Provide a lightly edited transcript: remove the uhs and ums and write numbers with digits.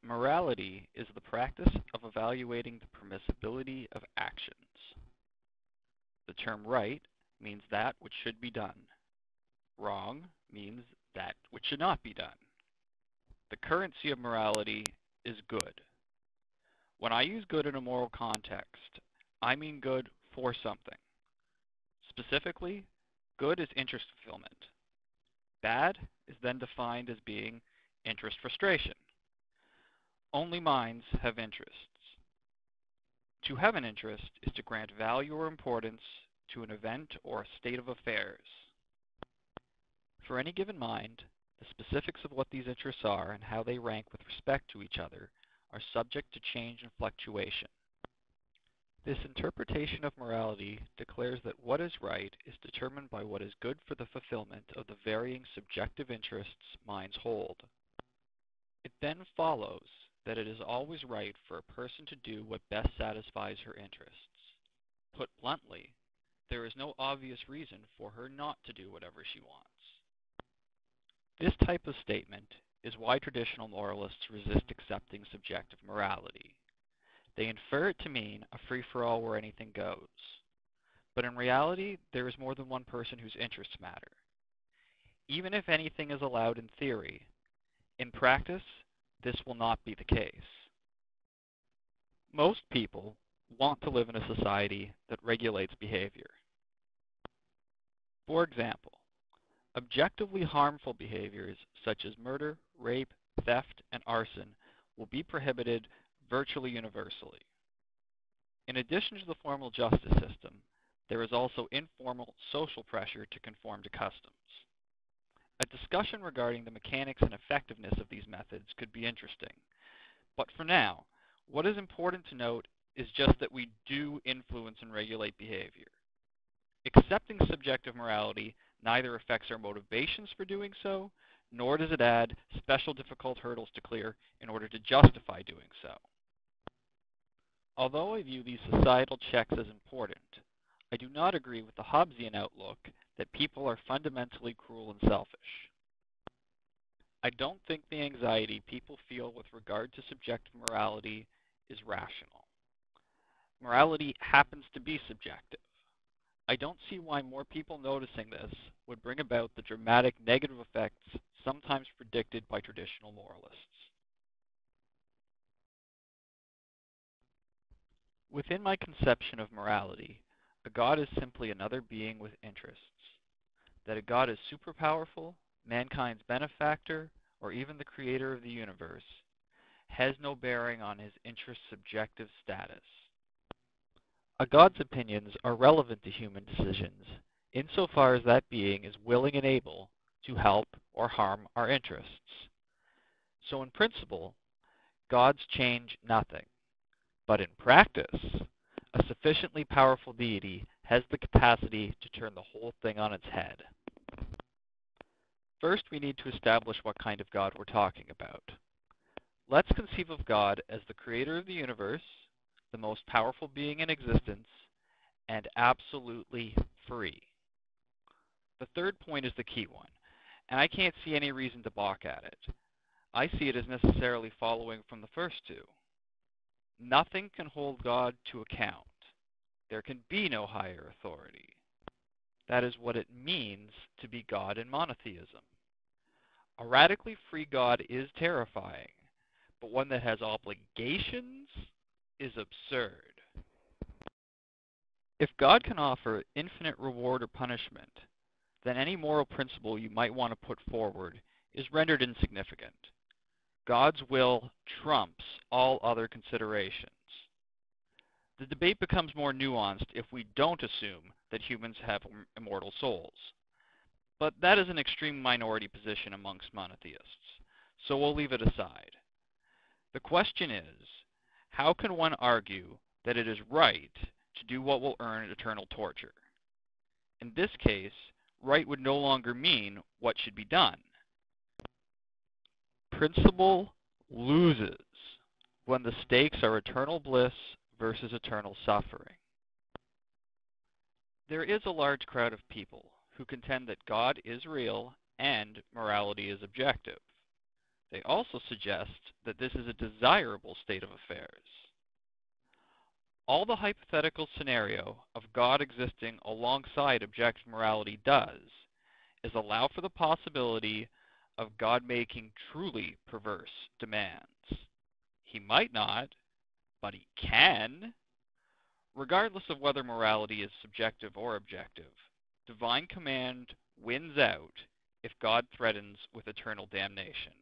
Morality is the practice of evaluating the permissibility of actions. The term right means that which should be done. Wrong means that which should not be done. The currency of morality is good. When I use good in a moral context, I mean good for something. Specifically, good is interest fulfillment. Bad is then defined as being interest frustration. Only minds have interests. To have an interest is to grant value or importance to an event or a state of affairs. For any given mind, the specifics of what these interests are and how they rank with respect to each other are subject to change and fluctuation. This interpretation of morality declares that what is right is determined by what is good for the fulfillment of the varying subjective interests minds hold. It then follows that it is always right for a person to do what best satisfies her interests. Put bluntly, there is no obvious reason for her not to do whatever she wants. This type of statement is why traditional moralists resist accepting subjective morality. They infer it to mean a free-for-all where anything goes. But in reality, there is more than one person whose interests matter. Even if anything is allowed in theory, in practice, this will not be the case. Most people want to live in a society that regulates behavior. For example, objectively harmful behaviors such as murder, rape, theft, and arson will be prohibited virtually universally. In addition to the formal justice system, there is also informal social pressure to conform to customs. A discussion regarding the mechanics and effectiveness of these methods could be interesting. But for now, what is important to note is just that we do influence and regulate behavior. Accepting subjective morality neither affects our motivations for doing so, nor does it add special difficult hurdles to clear in order to justify doing so. Although I view these societal checks as important, I do not agree with the Hobbesian outlook that people are fundamentally cruel and selfish. I don't think the anxiety people feel with regard to subjective morality is rational. Morality happens to be subjective. I don't see why more people noticing this would bring about the dramatic negative effects sometimes predicted by traditional moralists. Within my conception of morality, a god is simply another being with interests. That a god is superpowerful, mankind's benefactor, or even the creator of the universe has no bearing on his interest's subjective status. A god's opinions are relevant to human decisions insofar as that being is willing and able to help or harm our interests. So in principle, gods change nothing. But in practice, a sufficiently powerful deity has the capacity to turn the whole thing on its head. First, we need to establish what kind of God we're talking about. Let's conceive of God as the creator of the universe, the most powerful being in existence, and absolutely free. The third point is the key one, and I can't see any reason to balk at it. I see it as necessarily following from the first two. Nothing can hold God to account. There can be no higher authority. That is what it means to be God in monotheism. A radically free God is terrifying, but one that has obligations is absurd. If God can offer infinite reward or punishment, then any moral principle you might want to put forward is rendered insignificant. God's will trumps all other considerations. The debate becomes more nuanced if we don't assume that humans have immortal souls. But that is an extreme minority position amongst monotheists, so we'll leave it aside. The question is, how can one argue that it is right to do what will earn eternal torture? In this case, right would no longer mean what should be done. Principle loses when the stakes are eternal bliss versus eternal suffering. There is a large crowd of people who contend that God is real and morality is objective. They also suggest that this is a desirable state of affairs. All the hypothetical scenario of God existing alongside objective morality does is allow for the possibility of God making truly perverse demands. He might not, but he can. Regardless of whether morality is subjective or objective, divine command wins out if God threatens with eternal damnation.